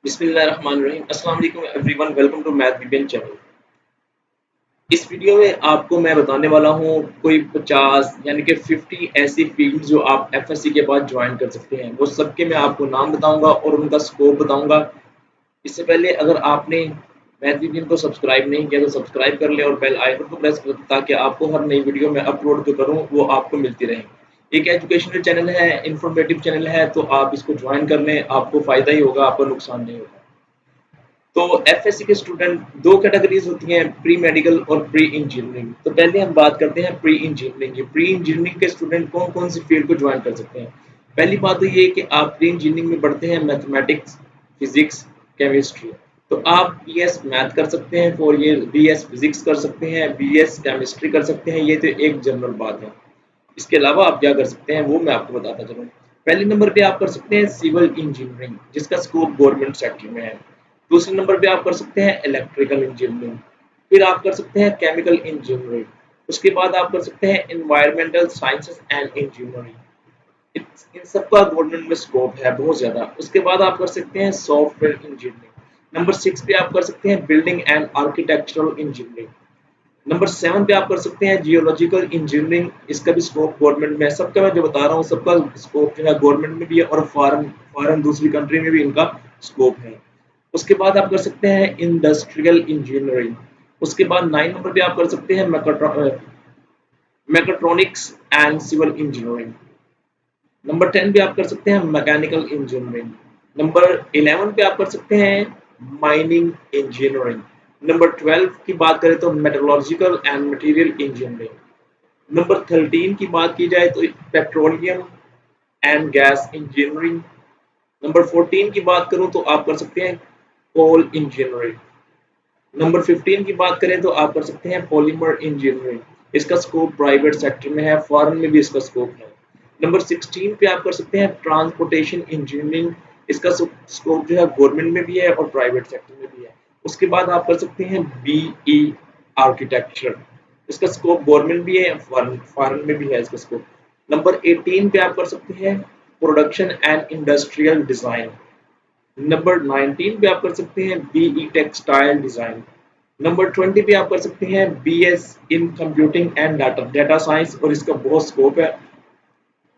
बिस्मिल्लाहिर्रहमानिर्रहीम। अस्सलाम वालेकुम everyone, welcome to math BBN channel. इस वीडियो में आपको मैं बताने वाला हूँ कोई 50 यानी कि 50 ऐसी फील्ड जो आप एफएससी के बाद ज्वाइन कर सकते हैं। वो सबके मैं आपको नाम बताऊंगा और उनका स्कोप बताऊंगा। इससे पहले अगर आपने मैथ बीबीएन को सब्सक्राइब नहीं किया तो सब्सक्राइब कर लें और बेल आइकन को प्रेस कर ताकि आपको हर नई वीडियो में अपलोड जो करूँ वो आपको मिलती रहे। एक एजुकेशनल चैनल है, इंफॉर्मेटिव चैनल है, तो आप इसको ज्वाइन कर लें, आपको फ़ायदा ही होगा, आपको नुकसान नहीं होगा। तो एफएससी के स्टूडेंट दो कैटेगरीज होती हैं, प्री मेडिकल और प्री इंजीनियरिंग। तो पहले हम बात करते हैं प्री इंजीनियरिंग की। प्री इंजीनियरिंग के स्टूडेंट कौन कौन सी फील्ड को ज्वाइन कर सकते हैं। पहली बात तो ये है कि आप प्री इंजीनियरिंग में पढ़ते हैं मैथमेटिक्स, फिजिक्स, केमिस्ट्री। तो आप बीएस मैथ कर सकते हैं, 4 ईयर बीएस फिजिक्स कर सकते हैं, बीएस केमिस्ट्री कर सकते हैं। ये तो एक जनरल बात है। इसके अलावा आप क्या कर सकते हैं वो मैं आपको बताता चलूँ। पहले नंबर पे आप कर सकते हैं सिविल इंजीनियरिंग, जिसका स्कोप गवर्नमेंट सेक्टर में है। दूसरे नंबर पे आप कर सकते हैं इलेक्ट्रिकल इंजीनियरिंग। फिर आप कर सकते हैं केमिकल इंजीनियरिंग। उसके बाद आप कर सकते हैं एनवायरमेंटल साइंसेस एंड इंजीनियरिंग। इन सबका गवर्नमेंट में स्कोप है बहुत ज़्यादा। उसके बाद आप कर सकते हैं सॉफ्टवेयर इंजीनियरिंग। नंबर 6 पे आप कर सकते हैं building and architectural engineering. Number 7 पे आप कर सकते हैं जियोलॉजिकल इंजीनियरिंग। इसका भी स्कोप गवर्नमेंट में है। सबका मैं जो बता रहा हूँ सबका स्कोप जो है गवर्नमेंट में भी है और फॉरेन फॉरेन दूसरी कंट्री में भी इनका स्कोप है। उसके बाद आप कर सकते हैं इंडस्ट्रियल इंजीनियरिंग। उसके बाद 9 नंबर पे आप कर सकते हैं mechatronics and civil engineering. Number 10 पे आप कर सकते हैं मैकेनिकल इंजीनियरिंग। नंबर 11 पे आप कर सकते हैं माइनिंग इंजीनियरिंग। नंबर 12 की बात करें तो metallurgical and material engineering. Number 13 की बात की जाए तो petroleum and gas engineering. Number 14 की बात करूं तो आप कर सकते हैं कोल इंजीनियरिंग। नंबर 15 की बात करें तो आप कर सकते हैं पॉलीमर इंजीनियरिंग। इसका स्कोप प्राइवेट सेक्टर में है, फॉरेन में भी इसका स्कोप है। नंबर 16 पे आप कर सकते हैं ट्रांसपोर्टेशन इंजीनियरिंग। इसका स्कोप जो है गवर्नमेंट में भी है और प्राइवेट सेक्टर में भी है। उसके बाद आप कर सकते हैं बीई आर्किटेक्चर। इसका स्कोप गवर्नमेंट भी है, फॉरेन में भी है इसका स्कोप। नंबर 18 पे आप कर सकते हैं production and industrial design. Number 19 पे आप कर सकते हैं बीई टेक्सटाइल डिजाइन। नंबर 20 पे आप कर सकते हैं BS in computing and data science और इसका बहुत स्कोप है।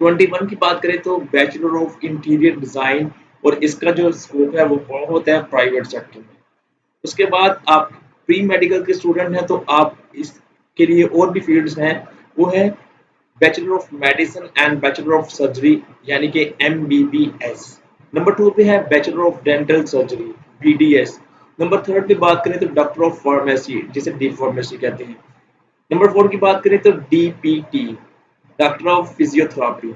21 की बात करें तो बैचलर ऑफ इंटीरियर डिजाइन और इसका जो स्कोप है वो बहुत है प्राइवेट सेक्टर में। उसके बाद आप प्री मेडिकल के स्टूडेंट हैं तो आप इसके लिए और भी फील्ड्स हैं। वो है bachelor of medicine and bachelor of surgery यानी कि एमबीबीएस। नंबर 2 पे है bachelor of dental surgery BDS. Number 3 पे बात करें तो डॉक्टर ऑफ फार्मेसी जिसे डी फार्मेसी कहते हैं। नंबर 4 की बात करें तो DPT doctor of physiotherapy.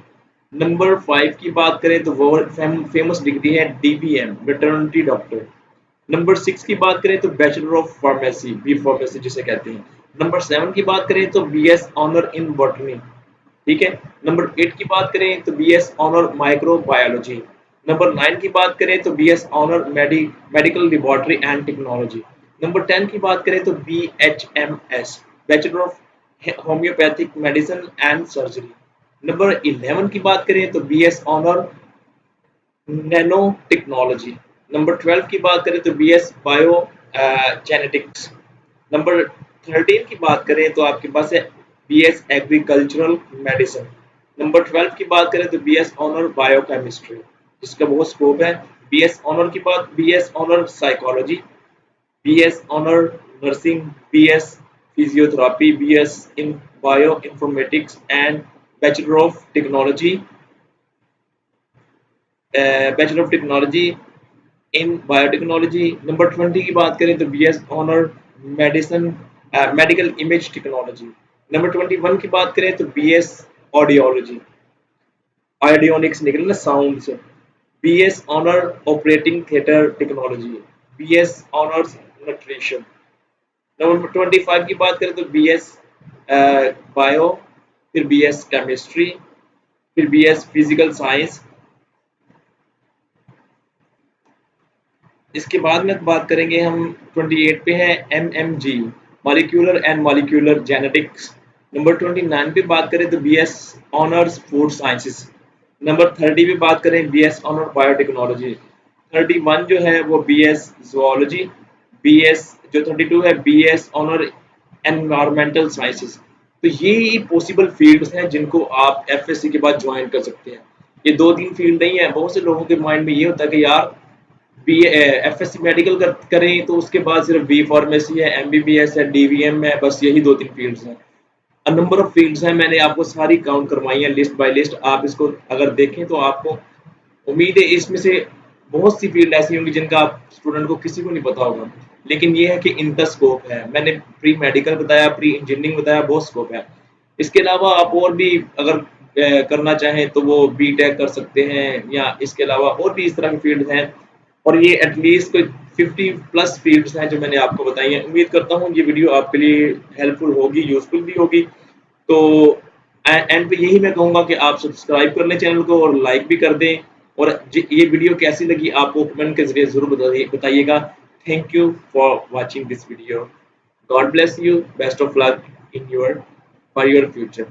Number 5 की बात करें तो वर्ल्ड फेमस डिग्री है डीबीएम वेटरनरी डॉक्टर। नंबर 6 की बात करें तो bachelor of pharmacy B pharmacy जिसे कहते हैं। नंबर 7 की बात करें तो बीएस ऑनर इन बॉटनी। ठीक है। नंबर 8 की बात करें तो बीएस ऑनर माइक्रोबायोलॉजी। नंबर 9 की बात करें तो BS honour medical laboratory and technology. Number 10 की बात करें तो BHMS bachelor of homeopathic medicine and surgery. Number 11 की बात करें तो BS honour nano technology. Number 12 की बात करें तो बीएस बायो जेनेटिक्स। नंबर 13 की बात करें तो आपके पास है बीएस एग्रीकल्चरल मेडिसिन। नंबर 12 की बात करें तो बीएस ऑनर बायोकेमिस्ट्री जिसका बहुत स्कोप है। बीएस ऑनर की बात BS honour psychology, BS honour nursing, BS physiotherapy, BS in bioinformatics and bachelor of technology bachelor of technology in biotechnology. Number 20 की बात करें तो BS honour medicine medical image technology. Number 21 की बात करें तो बीएस ऑडियोलॉजी आयोडियोनिक्स निकले ना साउंड से। BS honour operating theatre technology, BS honours nutrition. Number 25 की बात करें तो बीएस बायो, फिर बीएस केमिस्ट्री, फिर बीएस फिजिकल साइंस। इसके बाद में बात करेंगे हम 28 पे है MMG molecular and molecular genetics. Number 29 पे बात करें तो BS honours food sciences. Number 30 पे बात करें बीएस ऑनर बायोटेक्नोलॉजी। 31 जो है वो BS ज़ूलॉजी, BS जो 32 है BS ऑनर एनवायरमेंटल साइंसेस। तो ये पॉसिबल फील्ड्स हैं जिनको आप एफएससी के बाद ज्वाइन कर सकते हैं। ये 2-3 फील्ड नहीं है। बहुत से लोगों के माइंड में ये होता है कि यार बी एफएससी मेडिकल करें तो उसके बाद सिर्फ बी फार्मेसी है, एमबीबीएस है, डीवीएम है, बस यही 2-3 फील्ड्स हैं। नंबर ऑफ फील्ड्स हैं, मैंने आपको सारी काउंट करवाई है लिस्ट बाय लिस्ट। आप इसको अगर देखें तो आपको उम्मीद है इसमें से बहुत सी फील्ड ऐसी होंगी जिनका आप स्टूडेंट को किसी को नहीं पता होगा, लेकिन ये है कि इनका स्कोप है। मैंने प्री मेडिकल बताया, प्री इंजीनियरिंग बताया, बहुत स्कोप है। इसके अलावा आप और भी अगर करना चाहें तो वो बीटेक कर सकते हैं, या इसके अलावा और भी इस तरह की फील्ड हैं। और ये एटलीस्ट कोई 50 प्लस फील्ड्स हैं जो मैंने आपको बताई हैं। उम्मीद करता हूँ ये वीडियो आपके लिए हेल्पफुल होगी, यूजफुल भी होगी। तो एंड पे यही मैं कहूँगा कि आप सब्सक्राइब कर लें चैनल को और लाइक भी कर दें। और ये वीडियो कैसी लगी आपको कमेंट के जरिए ज़रूर बताइएगा। Thank you for watching this video. God bless you, best of luck in your for your future.